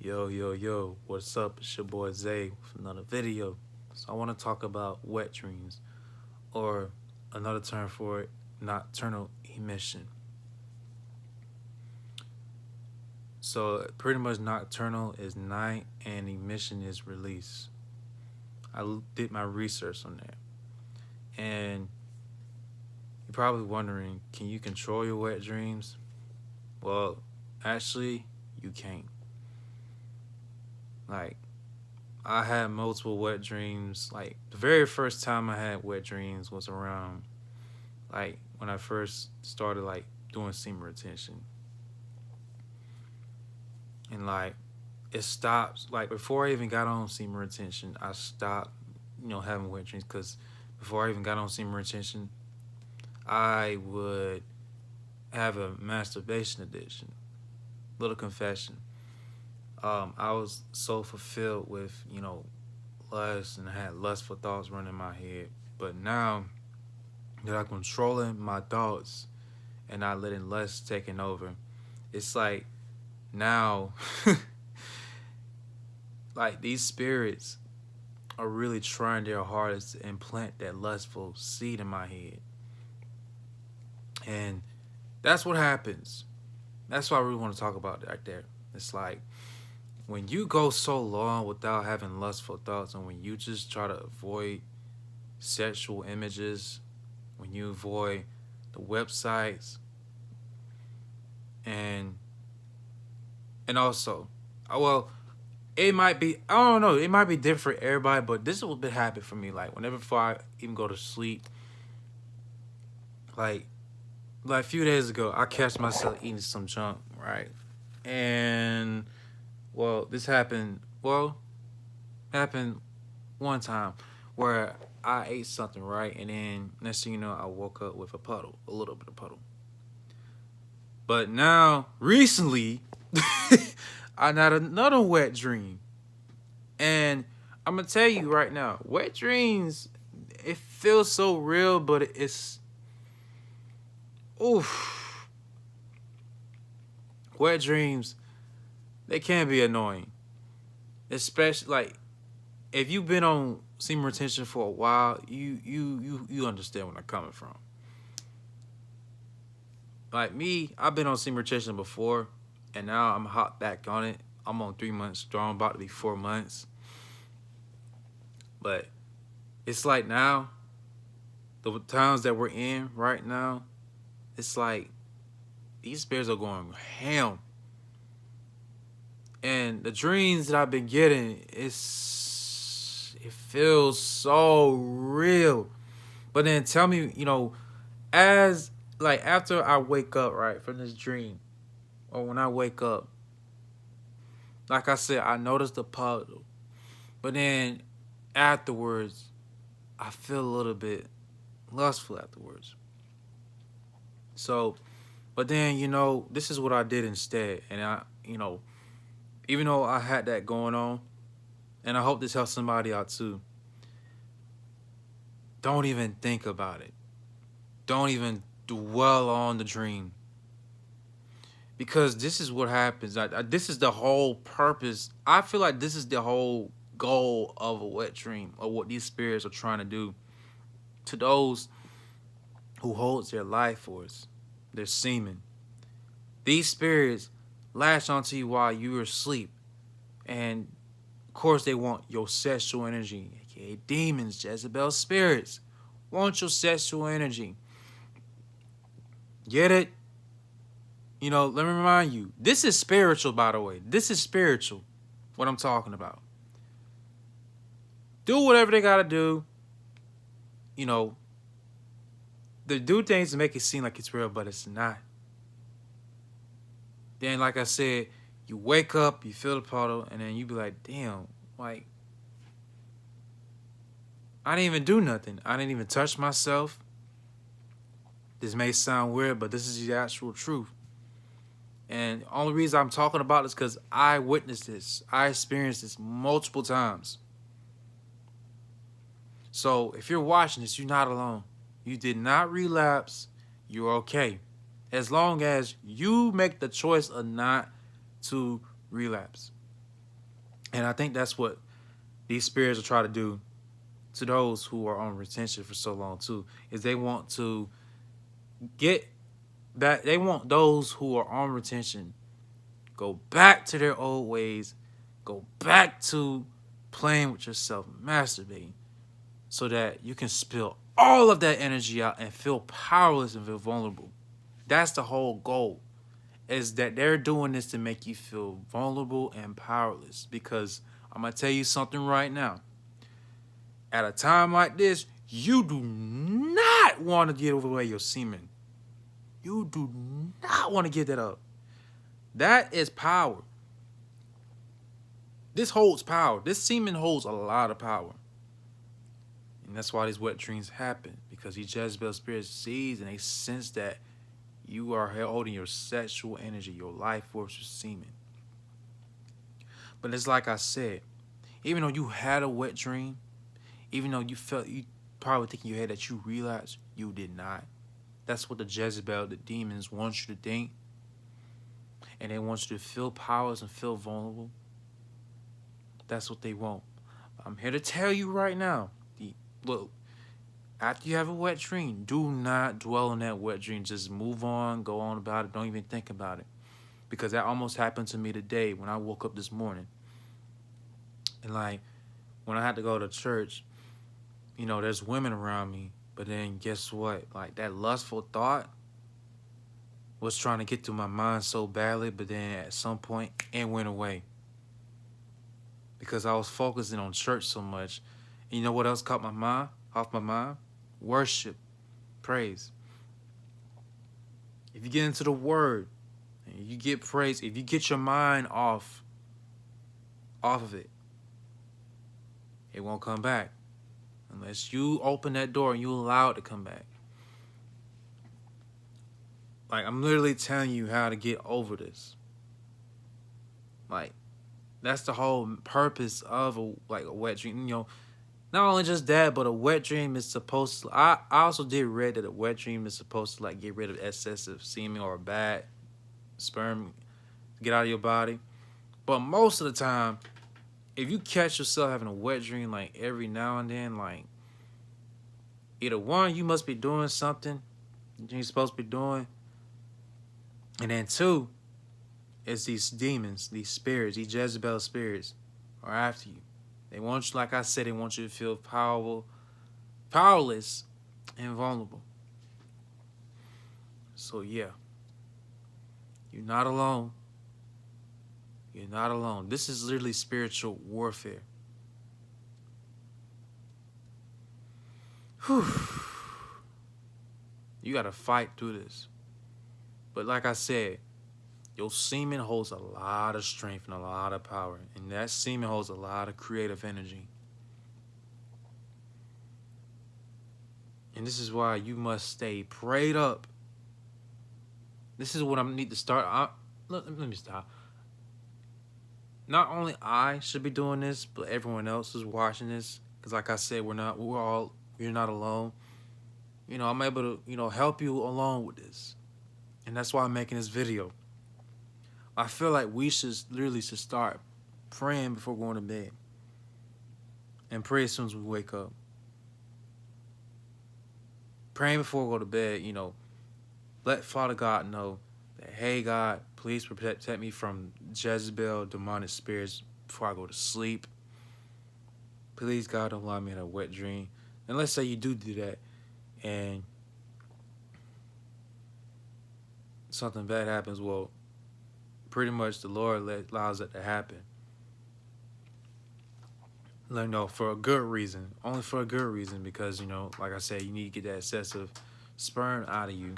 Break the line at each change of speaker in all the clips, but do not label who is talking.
Yo, what's up? It's your boy Zay with another video. So I want to talk about wet dreams, or another term for it, nocturnal emission. So pretty much nocturnal is night and emission is release. Did my research on that. And you're probably wondering, can you control your wet dreams? Well, actually, you can't. Like, I had multiple wet dreams. Like, the very first time I had wet dreams was around, like, when I first started, like, doing semen retention. And, like, it stops. Like, before I even got on semen retention, I stopped, having wet dreams. Because before I even got on semen retention, I would have a masturbation addiction. Little confession. I was so fulfilled with, lust, and I had lustful thoughts running in my head. But now that I'm controlling my thoughts and not letting lust taking over, it's like now, like these spirits are really trying their hardest to implant that lustful seed in my head. And that's what happens. That's why I really want to talk about it right there. It's like, when you go so long without having lustful thoughts, and when you just try to avoid sexual images, when you avoid the websites, and also, well, it might be, I don't know, it might be different for everybody, but this is what been happening for me. Like, whenever before I even go to sleep, like a few days ago, I catch myself eating some junk, right? And well, this happened. Well, happened one time where I ate something, right, and then next thing you know, I woke up with a little bit of puddle. But now, recently, I had another wet dream, and I'm gonna tell you right now, wet dreams, it feels so real, but it's oof. Wet dreams, they can be annoying, especially like if you've been on semen retention for a while, you understand where I'm coming from. Like me, I've been on semen retention before, and now I'm hot back on it. I'm on 3 months strong, about to be 4 months. But it's like now, the times that we're in right now, it's like these spirits are going ham. And the dreams that I've been getting, it feels so real. But then tell me, as like after I wake up, right, from this dream, or when I wake up, like I said, I notice the puddle. But then afterwards, I feel a little bit lustful afterwards. So, but then, this is what I did instead. And even though I had that going on, and I hope this helps somebody out too, don't even think about it. Don't even dwell on the dream. Because this is what happens. This is the whole purpose. I feel like this is the whole goal of a wet dream, or what these spirits are trying to do to those who holds their life force, their semen. These spirits latch onto you while you're asleep. And of course they want your sexual energy, aka demons, Jezebel spirits. Want your sexual energy. Get it? Let me remind you, this is spiritual, by the way. This is spiritual, what I'm talking about. Do whatever they gotta do. They do things to make it seem like it's real, but it's not. Then, like I said, you wake up, you feel the puddle, and then you be like, damn, like, I didn't even do nothing. I didn't even touch myself. This may sound weird, but this is the actual truth. And the only reason I'm talking about this because I witnessed this. I experienced this multiple times. So if you're watching this, you're not alone. You did not relapse. You're okay. As long as you make the choice of not to relapse. And I think that's what these spirits will try to do to those who are on retention for so long too, is they want to get back. They want those who are on retention go back to their old ways, go back to playing with yourself, masturbating, so that you can spill all of that energy out and feel powerless and feel vulnerable. That's the whole goal, is that they're doing this to make you feel vulnerable and powerless. Because I'm going to tell you something right now. At a time like this, you do not want to give away your semen. You do not want to give that up. That is power. This holds power. This semen holds a lot of power. And that's why these wet dreams happen. Because these Jezebel spirits sees and they sense that you are holding your sexual energy, your life force, your semen. But it's like I said, even though you had a wet dream, even though you felt, you probably think in your head that you realized, you did not. That's what the Jezebel, the demons, want you to think. And they want you to feel powerless and feel vulnerable. That's what they want. I'm here to tell you right now. Look, after you have a wet dream, do not dwell on that wet dream. Just move on, go on about it. Don't even think about it. Because that almost happened to me today when I woke up this morning. And like, when I had to go to church, you know, there's women around me. But then guess what? Like, that lustful thought was trying to get to my mind so badly. But then at some point, it went away. Because I was focusing on church so much. And you know what else caught my mind? Off my mind? Worship. Praise. If you get into the word, and you get praise, if you get your mind off of it, it won't come back. Unless you open that door and you allow it to come back. Like, I'm literally telling you how to get over this. Like, that's the whole purpose of a wet dream. You know, not only just that, but a wet dream is supposed to... I also did read that a wet dream is supposed to, like, get rid of excessive semen or bad sperm, get out of your body. But most of the time, if you catch yourself having a wet dream, like, every now and then, like, either one, you must be doing something you're supposed to be doing. And then two, it's these demons, these spirits, these Jezebel spirits are after you. They want you, like I said, they want you to feel powerless, and vulnerable. So yeah, you're not alone. You're not alone. This is literally spiritual warfare. Whew. You got to fight through this. But like I said, your semen holds a lot of strength and a lot of power. And that semen holds a lot of creative energy. And this is why you must stay prayed up. This is what I need to start. Let me stop. Not only I should be doing this, but everyone else is watching this. Because like I said, you're not alone. You know, I'm able to, help you along with this. And that's why I'm making this video. I feel like we should start praying before going to bed. And pray as soon as we wake up. Praying before we go to bed, let Father God know that, hey, God, please protect me from Jezebel, demonic spirits before I go to sleep. Please, God, don't allow me in a wet dream. And let's say you do that and something bad happens. Well, pretty much the Lord allows that to happen. Let me know, for a good reason. Only for a good reason, because, like I said, you need to get that excessive sperm out of you.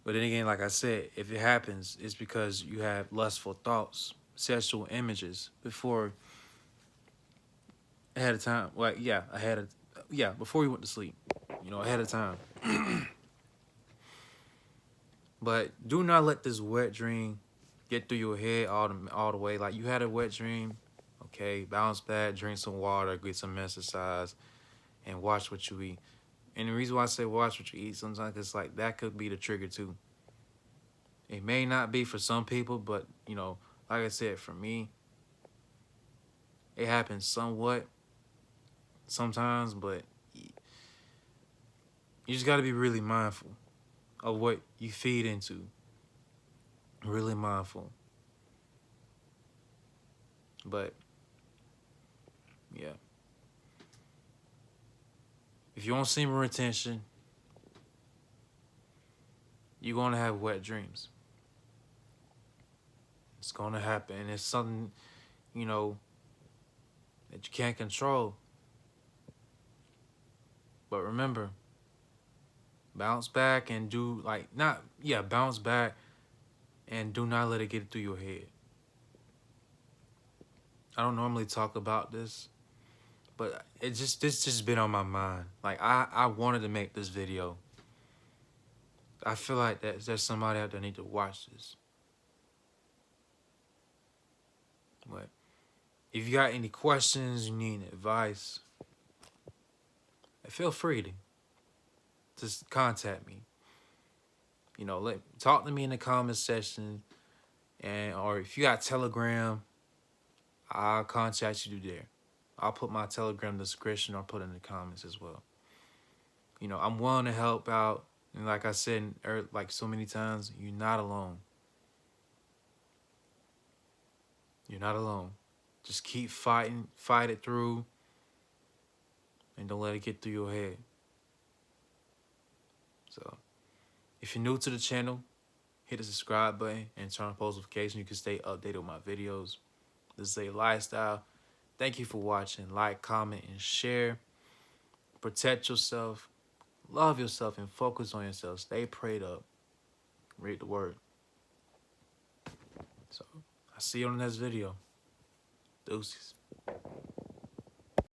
But then again, like I said, if it happens, it's because you have lustful thoughts, sexual images before, ahead of time. Before you went to sleep, ahead of time. But do not let this wet dream get through your head all the way. Like, you had a wet dream, okay, bounce back, drink some water, get some exercise, and watch what you eat. And the reason why I say watch what you eat sometimes, it's like that could be the trigger too. It may not be for some people, but, like like I said, for me, it happens somewhat sometimes, but you just got to be really mindful of what you feed into. Really mindful. But yeah, if you want semen retention, you're gonna have wet dreams. It's gonna happen, and it's something, you know, that you can't control. But remember, bounce back and do like not yeah, bounce back and do not let it get through your head. I don't normally talk about this, but this just been on my mind. Like I wanted to make this video. I feel like there's somebody out there need to watch this. But if you got any questions, you need advice, feel free to just contact me. You know, talk to me in the comment section, and or if you got Telegram, I'll contact you there. I'll put my Telegram description or put it in the comments as well. You know, I'm willing to help out, and like I said, like so many times, you're not alone. You're not alone. Just keep fighting, fight it through, and don't let it get through your head. So, if you're new to the channel, hit the subscribe button and turn on post notifications. You can stay updated with my videos. This is a lifestyle. Thank you for watching. Like, comment, and share. Protect yourself. Love yourself and focus on yourself. Stay prayed up. Read the word. So, I'll see you on the next video. Deuces.